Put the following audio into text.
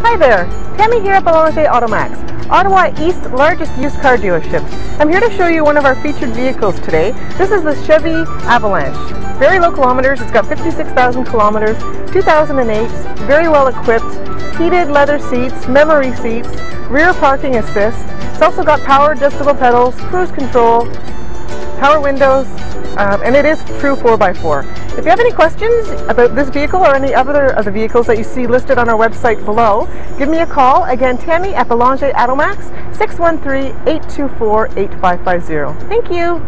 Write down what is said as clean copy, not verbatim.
Hi there, Tammy here at Belanger Automax, Ottawa East largest used car dealership. I'm here to show you one of our featured vehicles today. This is the Chevy Avalanche. Very low kilometers, it's got 56,000 kilometers, 2008, very well equipped, heated leather seats, memory seats, rear parking assist. It's also got power adjustable pedals, cruise control, power windows, and it is true 4x4. If you have any questions about this vehicle or any other of the vehicles that you see listed on our website below, give me a call. Again, Tammy at Belanger Automax, 613-824-8550. Thank you.